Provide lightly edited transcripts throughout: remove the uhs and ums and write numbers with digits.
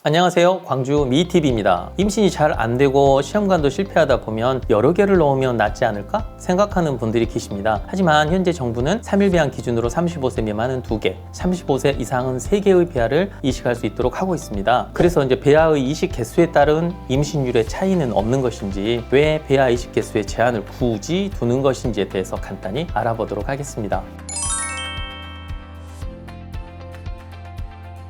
안녕하세요. 광주 미TV입니다. 임신이 잘 안 되고 시험관도 실패하다 보면 여러 개를 넣으면 낫지 않을까 생각하는 분들이 계십니다. 하지만 현재 정부는 3일 배양 기준으로 35세 미만은 2개, 35세 이상은 3개의 배아를 이식할 수 있도록 하고 있습니다. 그래서 이제 배아의 이식 개수에 따른 임신율의 차이는 없는 것인지, 왜 배아 이식 개수의 제한을 굳이 두는 것인지에 대해서 간단히 알아보도록 하겠습니다.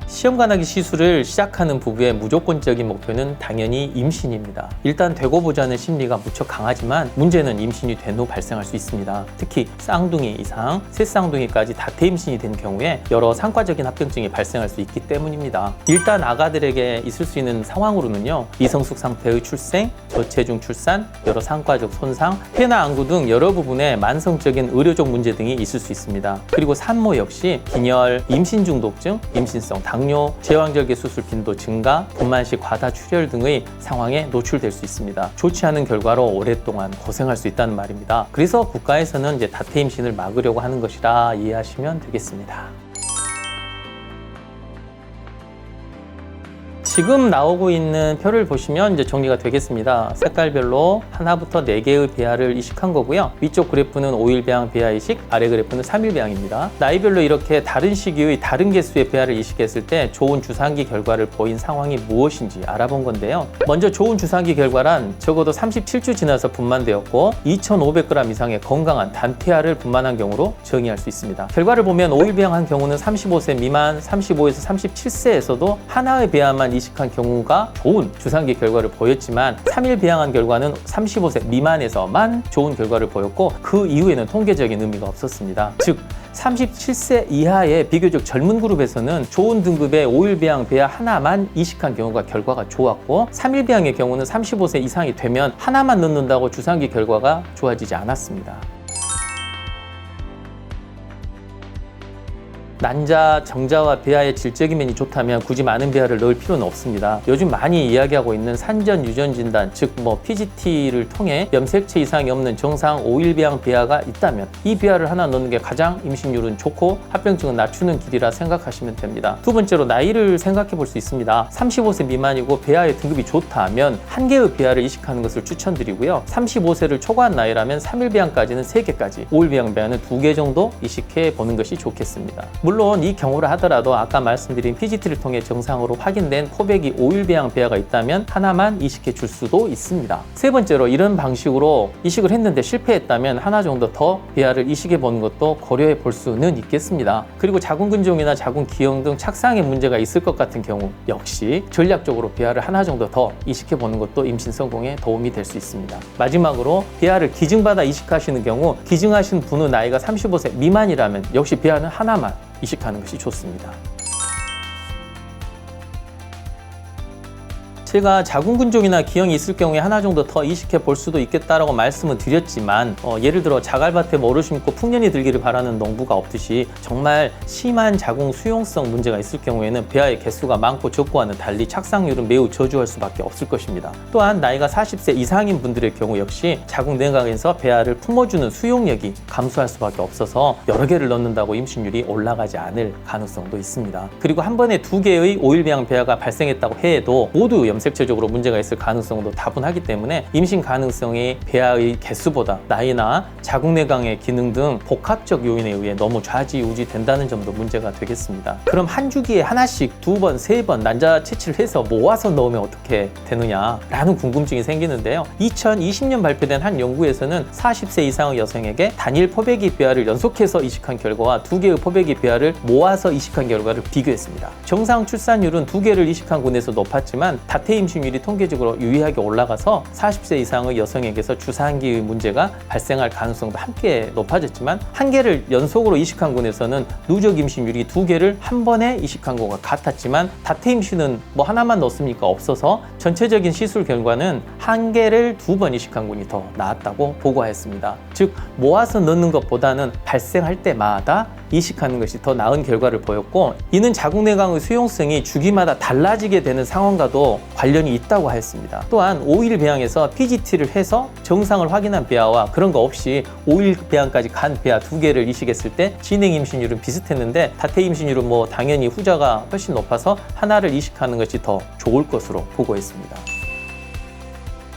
시험관하기 시술을 시작하는 부부의 무조건적인 목표는 당연히 임신입니다. 일단 되고 보자는 심리가 무척 강하지만 문제는 임신이 된 후 발생할 수 있습니다. 특히 쌍둥이 이상, 셋쌍둥이까지 다태 임신이 된 경우에 여러 상과적인 합병증이 발생할 수 있기 때문입니다. 일단 아가들에게 있을 수 있는 상황으로는요, 미성숙 상태의 출생, 저체중 출산, 여러 상과적 손상, 폐나 안구 등 여러 부분의 만성적인 의료적 문제 등이 있을 수 있습니다. 그리고 산모 역시 빈혈, 임신 중독증, 임신성 당뇨, 제왕절개 수술 빈도 증가, 분만식 과다 출혈 등의 상황에 노출될 수 있습니다. 좋지 않은 결과로 오랫동안 고생할 수 있다는 말입니다. 그래서 국가에서는 이제 다태 임신을 막으려고 하는 것이라 이해하시면 되겠습니다. 지금 나오고 있는 표를 보시면 이제 정리가 되겠습니다. 색깔별로 하나부터 4개의 배아를 이식한 거고요. 위쪽 그래프는 5일 배양 배아 이식, 아래 그래프는 3일 배양입니다. 나이별로 이렇게 다른 시기의 다른 개수의 배아를 이식했을 때 좋은 주산기 결과를 보인 상황이 무엇인지 알아본 건데요. 먼저 좋은 주산기 결과란 적어도 37주 지나서 분만되었고 2,500g 이상의 건강한 단태아를 분만한 경우로 정의할 수 있습니다. 결과를 보면 5일 배양한 경우는 35세 미만, 35에서 37세에서도 하나의 배아만 이식한 경우가 좋은 주산기 결과를 보였지만 3일 배양한 결과는 35세 미만에서만 좋은 결과를 보였고 그 이후에는 통계적인 의미가 없었습니다. 즉 37세 이하의 비교적 젊은 그룹에서는 좋은 등급의 5일 배양 배아 하나만 이식한 경우가 결과가 좋았고 3일 배양의 경우는 35세 이상이 되면 하나만 넣는다고 주산기 결과가 좋아지지 않았습니다. 난자, 정자와 배아의 질적인 면이 좋다면 굳이 많은 배아를 넣을 필요는 없습니다. 요즘 많이 이야기하고 있는 산전 유전 진단, 즉 PGT를 통해 염색체 이상이 없는 정상 5일 배양 배아가 있다면 이 배아를 하나 넣는 게 가장 임신율은 좋고 합병증은 낮추는 길이라 생각하시면 됩니다. 두 번째로 나이를 생각해 볼 수 있습니다. 35세 미만이고 배아의 등급이 좋다면 한 개의 배아를 이식하는 것을 추천드리고요. 35세를 초과한 나이라면 3일 배양까지는 3개까지, 5일 배양 배아는 2개 정도 이식해 보는 것이 좋겠습니다. 물론 이 경우를 하더라도 아까 말씀드린 PGT를 통해 정상으로 확인된 코백이 5일 배양 배아가 있다면 하나만 이식해 줄 수도 있습니다. 세 번째로 이런 방식으로 이식을 했는데 실패했다면 하나 정도 더 배아를 이식해 보는 것도 고려해 볼 수는 있겠습니다. 그리고 자궁근종이나 자궁기형 등 착상에 문제가 있을 것 같은 경우 역시 전략적으로 배아를 하나 정도 더 이식해 보는 것도 임신 성공에 도움이 될 수 있습니다. 마지막으로 배아를 기증받아 이식하시는 경우 기증하신 분의 나이가 35세 미만이라면 역시 배아는 하나만 이식하는 것이 좋습니다. 제가 자궁근종이나 기형이 있을 경우에 하나 정도 더 이식해 볼 수도 있겠다라고 말씀을 드렸지만 예를 들어 자갈밭에 뭐를 심고 풍년이 들기를 바라는 농부가 없듯이 정말 심한 자궁 수용성 문제가 있을 경우에는 배아의 개수가 많고 적고와는 달리 착상률은 매우 저조할 수밖에 없을 것입니다. 또한 나이가 40세 이상인 분들의 경우 역시 자궁 내각에서 배아를 품어주는 수용력이 감소할 수밖에 없어서 여러 개를 넣는다고 임신율이 올라가지 않을 가능성도 있습니다. 그리고 한 번에 2개의 5일 배양 배아가 발생했다고 해도 모두 염색체적으로 문제가 있을 가능성도 다분하기 때문에 임신 가능성이 배아의 개수보다 나이나 자궁내강의 기능 등 복합적 요인에 의해 너무 좌지우지 된다는 점도 문제가 되겠습니다. 그럼 한 주기에 하나씩 2번, 3번 난자 채취를 해서 모아서 넣으면 어떻게 되느냐라는 궁금증이 생기는데요. 2020년 발표된 한 연구에서는 40세 이상의 여성에게 단일 포배기 배아를 연속해서 이식한 결과와 2개의 포배기 배아를 모아서 이식한 결과를 비교했습니다. 정상 출산율은 2개를 이식한 군에서 높았지만 다태 임신율이 통계적으로 유의하게 올라가서 40세 이상의 여성에게서 주산기의 문제가 발생할 가능성도 함께 높아졌지만 한 개를 연속으로 이식한 군에서는 누적 임신율이 2개를 한 번에 이식한 것과 같았지만 다태 임신은 하나만 넣습니까? 없어서 전체적인 시술 결과는 한 개를 2번 이식한 군이 더 나았다고 보고하였습니다. 즉 모아서 넣는 것보다는 발생할 때마다 이식하는 것이 더 나은 결과를 보였고, 이는 자궁내광의 수용성이 주기마다 달라지게 되는 상황과도 관련이 있다고 하였습니다. 또한 5일 배양에서 PGT를 해서 정상을 확인한 배아와 그런 거 없이 5일 배양까지 간 배아 2개를 이식했을 때 진행 임신율은 비슷했는데, 다태 임신율은 뭐 당연히 후자가 훨씬 높아서 하나를 이식하는 것이 더 좋을 것으로 보고했습니다.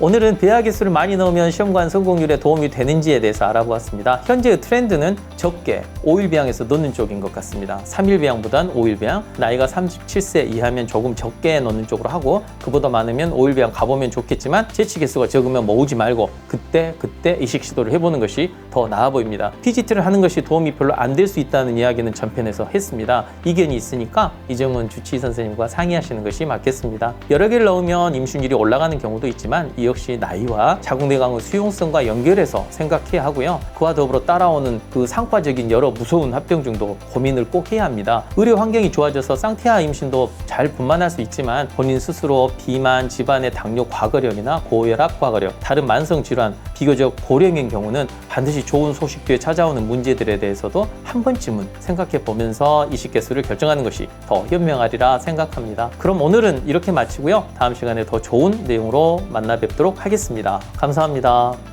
오늘은 배아 개수를 많이 넣으면 시험관 성공률에 도움이 되는지에 대해서 알아보았습니다. 현재의 트렌드는 적게 5일 배양에서 넣는 쪽인 것 같습니다. 3일 배양보단 5일 배양, 나이가 37세 이하면 조금 적게 넣는 쪽으로 하고, 그보다 많으면 5일 배양 가보면 좋겠지만 재치 개수가 적으면 모으지 말고 그때 이식 시도를 해보는 것이 더 나아 보입니다. PGT를 하는 것이 도움이 별로 안 될 수 있다는 이야기는 전편에서 했습니다. 이견이 있으니까 이정은 주치의 선생님과 상의하시는 것이 맞겠습니다. 여러 개를 넣으면 임신율이 올라가는 경우도 있지만 이 역시 나이와 자궁내광의 수용성과 연결해서 생각해야 하고요. 그와 더불어 따라오는 그 상과적인 여러 무서운 합병증도 고민을 꼭 해야 합니다. 의료 환경이 좋아져서 쌍태아 임신도 잘 분만할 수 있지만, 본인 스스로 비만, 집안의 당뇨 과거력이나 고혈압 과거력, 다른 만성 질환, 비교적 고령인 경우는 반드시 좋은 소식 뒤에 찾아오는 문제들에 대해서도 한 번쯤은 생각해 보면서 이식 개수를 결정하는 것이 더 현명하리라 생각합니다. 그럼 오늘은 이렇게 마치고요. 다음 시간에 더 좋은 내용으로 만나 뵙도록 하겠습니다. 감사합니다.